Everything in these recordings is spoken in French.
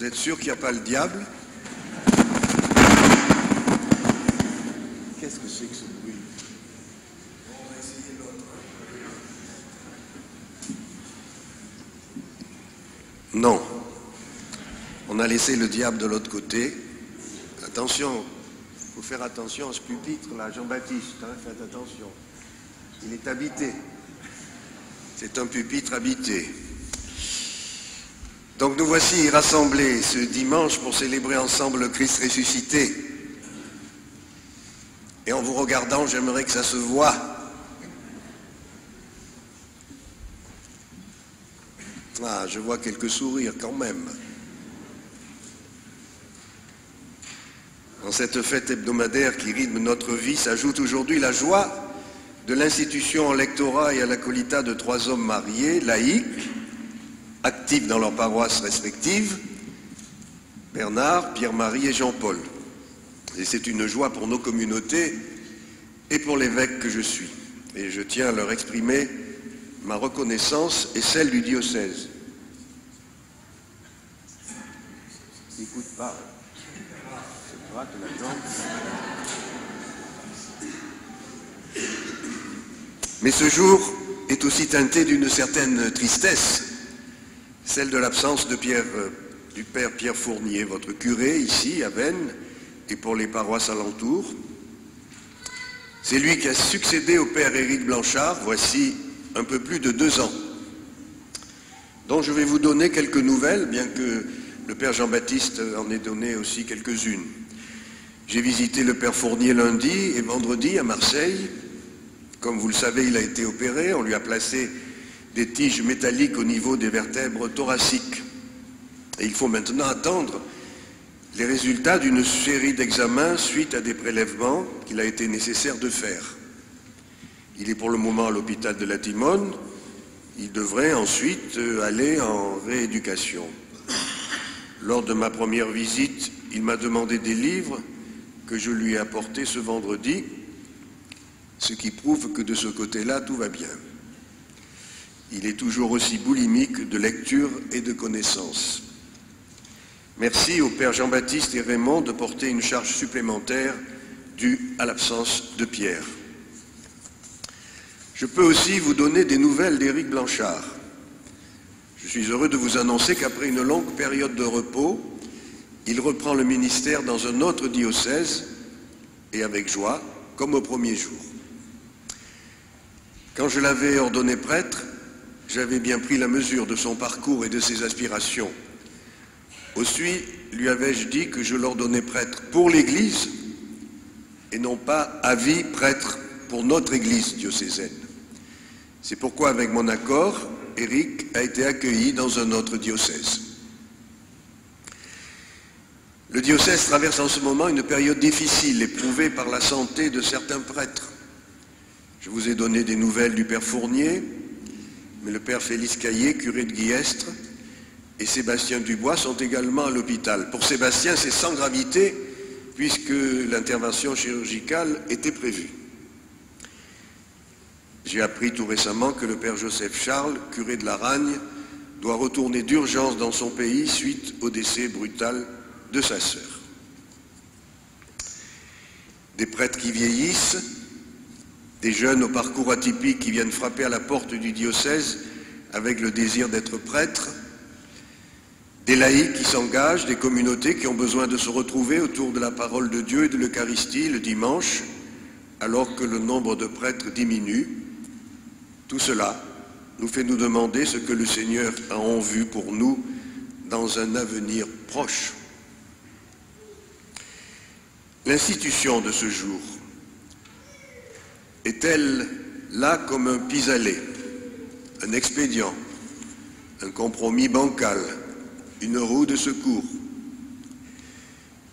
Vous êtes sûr qu'il n'y a pas le diable? Qu'est-ce que c'est que ce bruit? On va essayer l'autre. Non. On a laissé le diable de l'autre côté. Attention, il faut faire attention à ce pupitre là, Jean-Baptiste, hein, faites attention. Il est habité. C'est un pupitre habité. Donc nous voici rassemblés ce dimanche pour célébrer ensemble le Christ ressuscité. Et en vous regardant, j'aimerais que ça se voie. Ah, je vois quelques sourires quand même. Dans cette fête hebdomadaire qui rythme notre vie s'ajoute aujourd'hui la joie de l'institution en lectorat et à l'acolytat de 3 hommes mariés, laïcs, actifs dans leurs paroisses respectives, Bernard, Pierre-Marie et Jean-Paul. Et c'est une joie pour nos communautés et pour l'évêque que je suis. Et je tiens à leur exprimer ma reconnaissance et celle du diocèse. N'écoute pas. C'est droite la jambe. Mais ce jour est aussi teinté d'une certaine tristesse, celle de l'absence de du père Pierre Fournier, votre curé ici à Veynes et pour les paroisses alentours. C'est lui qui a succédé au père Éric Blanchard, voici un peu plus de 2 ans, dont je vais vous donner quelques nouvelles, bien que le père Jean-Baptiste en ait donné aussi quelques-unes. J'ai visité le père Fournier lundi et vendredi à Marseille. Comme vous le savez, il a été opéré, on lui a placé des tiges métalliques au niveau des vertèbres thoraciques. Et il faut maintenant attendre les résultats d'une série d'examens suite à des prélèvements qu'il a été nécessaire de faire. Il est pour le moment à l'hôpital de la Timone, il devrait ensuite aller en rééducation. Lors de ma première visite, il m'a demandé des livres que je lui ai apportés ce vendredi, ce qui prouve que de ce côté-là, tout va bien. Il est toujours aussi boulimique de lecture et de connaissances. Merci au père Jean-Baptiste et Raymond de porter une charge supplémentaire due à l'absence de Pierre. Je peux aussi vous donner des nouvelles d'Éric Blanchard. Je suis heureux de vous annoncer qu'après une longue période de repos, il reprend le ministère dans un autre diocèse, et avec joie, comme au premier jour. Quand je l'avais ordonné prêtre, j'avais bien pris la mesure de son parcours et de ses aspirations. Aussi lui avais-je dit que je l'ordonnais prêtre pour l'Église et non pas à vie prêtre pour notre Église diocésaine. C'est pourquoi, avec mon accord, Éric a été accueilli dans un autre diocèse. Le diocèse traverse en ce moment une période difficile, éprouvée par la santé de certains prêtres. Je vous ai donné des nouvelles du père Fournier, mais le père Félix Caillé, curé de Guillestre, et Sébastien Dubois sont également à l'hôpital. Pour Sébastien, c'est sans gravité, puisque l'intervention chirurgicale était prévue. J'ai appris tout récemment que le père Joseph Charles, curé de la Ragne, doit retourner d'urgence dans son pays suite au décès brutal de sa sœur. Des prêtres qui vieillissent, des jeunes au parcours atypique qui viennent frapper à la porte du diocèse avec le désir d'être prêtres, des laïcs qui s'engagent, des communautés qui ont besoin de se retrouver autour de la parole de Dieu et de l'Eucharistie le dimanche, alors que le nombre de prêtres diminue. Tout cela nous fait nous demander ce que le Seigneur a en vue pour nous dans un avenir proche. L'institution de ce jour est-elle là comme un pis-aller, un expédient, un compromis bancal, une roue de secours?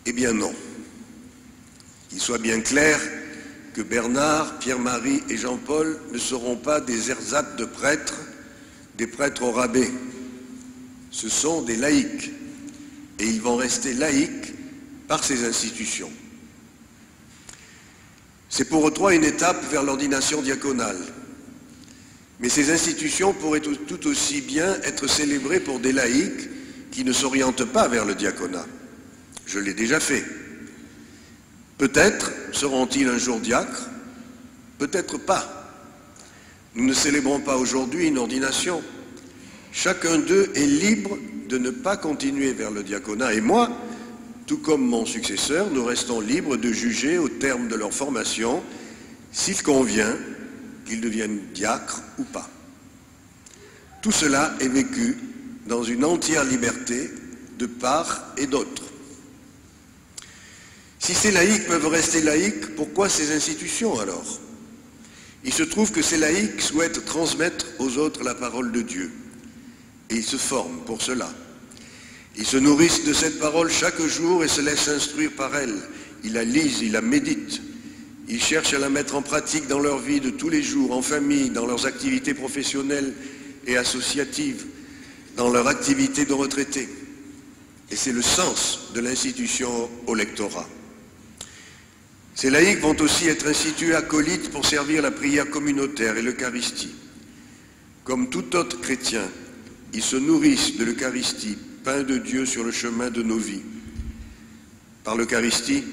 Eh bien non. Qu'il soit bien clair que Bernard, Pierre-Marie et Jean-Paul ne seront pas des ersatz de prêtres, des prêtres au rabais. Ce sont des laïcs, et ils vont rester laïcs par ces institutions. C'est pour eux trois une étape vers l'ordination diaconale. Mais ces institutions pourraient tout aussi bien être célébrées pour des laïcs qui ne s'orientent pas vers le diaconat. Je l'ai déjà fait. Peut-être seront-ils un jour diacres, peut-être pas. Nous ne célébrons pas aujourd'hui une ordination. Chacun d'eux est libre de ne pas continuer vers le diaconat. Et moi, tout comme mon successeur, nous restons libres de juger au terme de leur formation s'il convient qu'ils deviennent diacres ou pas. Tout cela est vécu dans une entière liberté de part et d'autre. Si ces laïcs peuvent rester laïcs, pourquoi ces institutions alors? Il se trouve que ces laïcs souhaitent transmettre aux autres la parole de Dieu. Et ils se forment pour cela. Ils se nourrissent de cette parole chaque jour et se laissent instruire par elle. Ils la lisent, ils la méditent. Ils cherchent à la mettre en pratique dans leur vie de tous les jours, en famille, dans leurs activités professionnelles et associatives, dans leur activité de retraités. Et c'est le sens de l'institution au lectorat. Ces laïcs vont aussi être institués acolytes pour servir la prière communautaire et l'Eucharistie. Comme tout autre chrétien, ils se nourrissent de l'Eucharistie, pain de Dieu sur le chemin de nos vies. Par l'Eucharistie,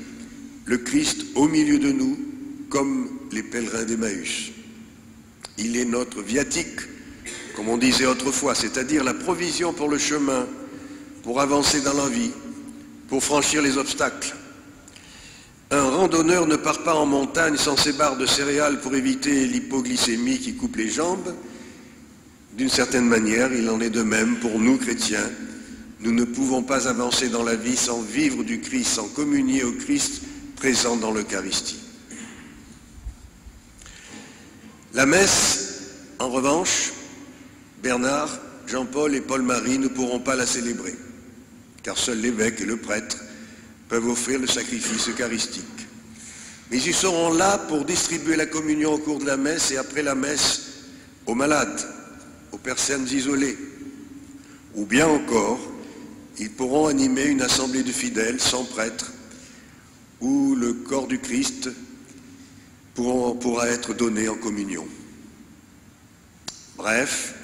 le Christ au milieu de nous, comme les pèlerins d'Emmaüs. Il est notre viatique, comme on disait autrefois, c'est-à-dire la provision pour le chemin, pour avancer dans la vie, pour franchir les obstacles. Un randonneur ne part pas en montagne sans ses barres de céréales pour éviter l'hypoglycémie qui coupe les jambes. D'une certaine manière, il en est de même pour nous chrétiens. Nous ne pouvons pas avancer dans la vie sans vivre du Christ, sans communier au Christ présent dans l'Eucharistie. La messe, en revanche, Bernard, Jean-Paul et Paul-Marie ne pourront pas la célébrer, car seuls l'évêque et le prêtre peuvent offrir le sacrifice eucharistique. Mais ils seront là pour distribuer la communion au cours de la messe et après la messe aux malades, aux personnes isolées. Ou bien encore, ils pourront animer une assemblée de fidèles sans prêtre, où le corps du Christ pourra être donné en communion. Bref,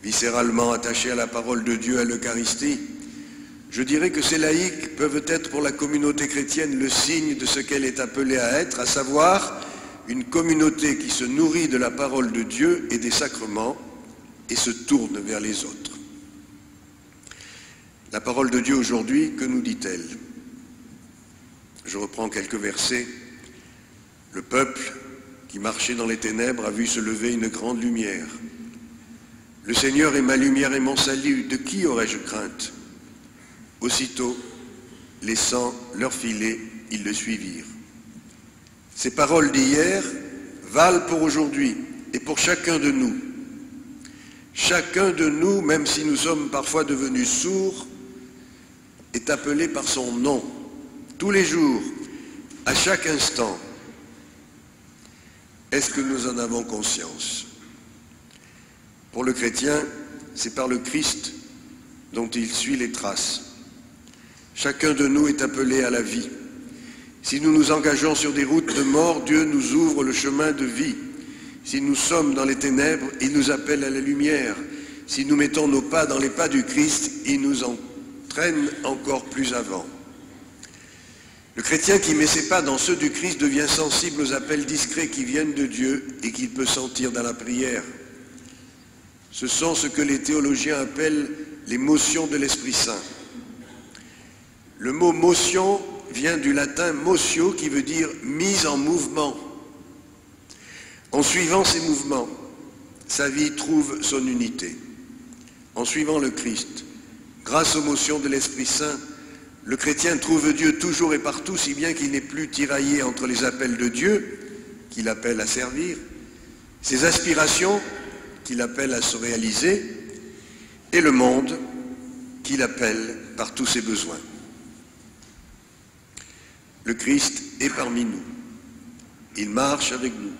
viscéralement attachés à la parole de Dieu, à l'Eucharistie, je dirais que ces laïcs peuvent être pour la communauté chrétienne le signe de ce qu'elle est appelée à être, à savoir une communauté qui se nourrit de la parole de Dieu et des sacrements et se tourne vers les autres. La parole de Dieu aujourd'hui, que nous dit-elle? Je reprends quelques versets. Le peuple qui marchait dans les ténèbres a vu se lever une grande lumière. Le Seigneur est ma lumière et mon salut, de qui aurais-je crainte? Aussitôt, laissant leur filet, ils le suivirent. Ces paroles d'hier valent pour aujourd'hui et pour chacun de nous. Chacun de nous, même si nous sommes parfois devenus sourds, est appelé par son nom, tous les jours, à chaque instant. Est-ce que nous en avons conscience? Pour le chrétien, c'est par le Christ dont il suit les traces. Chacun de nous est appelé à la vie. Si nous nous engageons sur des routes de mort, Dieu nous ouvre le chemin de vie. Si nous sommes dans les ténèbres, il nous appelle à la lumière. Si nous mettons nos pas dans les pas du Christ, il nous entraîne encore plus avant. Le chrétien qui met ses pas dans ceux du Christ devient sensible aux appels discrets qui viennent de Dieu et qu'il peut sentir dans la prière. Ce sont ce que les théologiens appellent les motions de l'Esprit Saint. Le mot motion vient du latin motio qui veut dire mise en mouvement. En suivant ces mouvements, sa vie trouve son unité. En suivant le Christ, grâce aux motions de l'Esprit Saint, le chrétien trouve Dieu toujours et partout, si bien qu'il n'est plus tiraillé entre les appels de Dieu, qu'il appelle à servir, ses aspirations, qu'il appelle à se réaliser, et le monde, qu'il appelle par tous ses besoins. Le Christ est parmi nous. Il marche avec nous.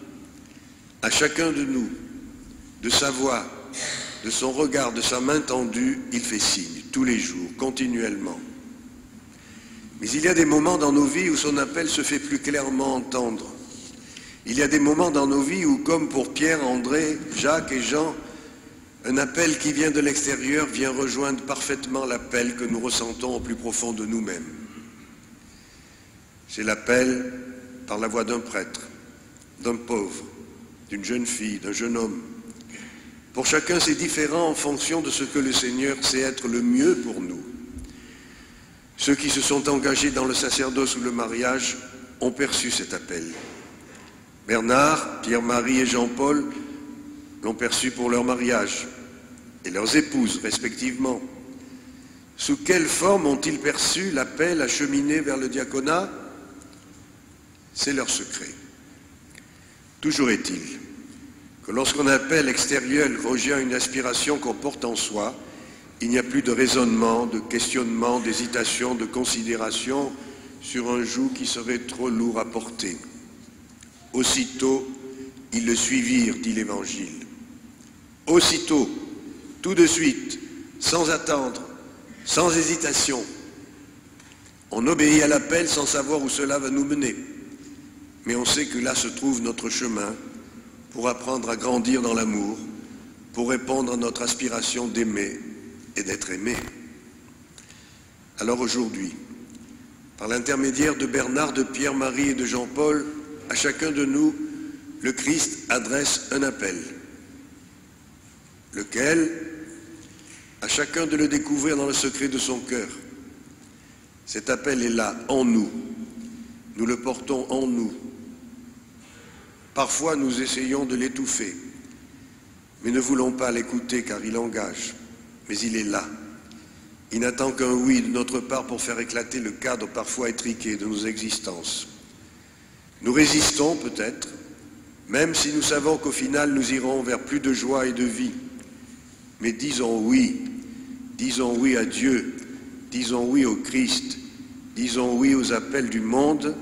À chacun de nous, de sa voix, de son regard, de sa main tendue, il fait signe, tous les jours, continuellement. Mais il y a des moments dans nos vies où son appel se fait plus clairement entendre. Il y a des moments dans nos vies où, comme pour Pierre, André, Jacques et Jean, Un appel qui vient de l'extérieur vient rejoindre parfaitement l'appel que nous ressentons au plus profond de nous-mêmes. C'est l'appel par la voix d'un prêtre, d'un pauvre, d'une jeune fille, d'un jeune homme. Pour chacun, c'est différent en fonction de ce que le Seigneur sait être le mieux pour nous. Ceux qui se sont engagés dans le sacerdoce ou le mariage ont perçu cet appel. Bernard, Pierre-Marie et Jean-Paul l'ont perçu pour leur mariage et leurs épouses respectivement. Sous quelle forme ont-ils perçu l'appel à cheminer vers le diaconat? C'est leur secret. Toujours est-il que lorsqu'un appel extérieur rejoint une aspiration qu'on porte en soi, il n'y a plus de raisonnement, de questionnement, d'hésitation, de considération sur un joug qui serait trop lourd à porter. Aussitôt, ils le suivirent, dit l'Évangile. Aussitôt, tout de suite, sans attendre, sans hésitation. On obéit à l'appel sans savoir où cela va nous mener. Mais on sait que là se trouve notre chemin pour apprendre à grandir dans l'amour, pour répondre à notre aspiration d'aimer et d'être aimé. Alors aujourd'hui, par l'intermédiaire de Bernard, de Pierre, Marie et de Jean-Paul, à chacun de nous, le Christ adresse un appel. Lequel? À chacun de le découvrir dans le secret de son cœur. Cet appel est là, en nous. Nous le portons en nous. Parfois, nous essayons de l'étouffer, mais ne voulons pas l'écouter car il engage. Mais il est là. Il n'attend qu'un oui de notre part pour faire éclater le cadre parfois étriqué de nos existences. Nous résistons peut-être, même si nous savons qu'au final nous irons vers plus de joie et de vie. Mais disons oui à Dieu, disons oui au Christ, disons oui aux appels du monde,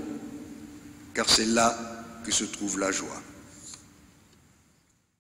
car c'est là que se trouve la joie.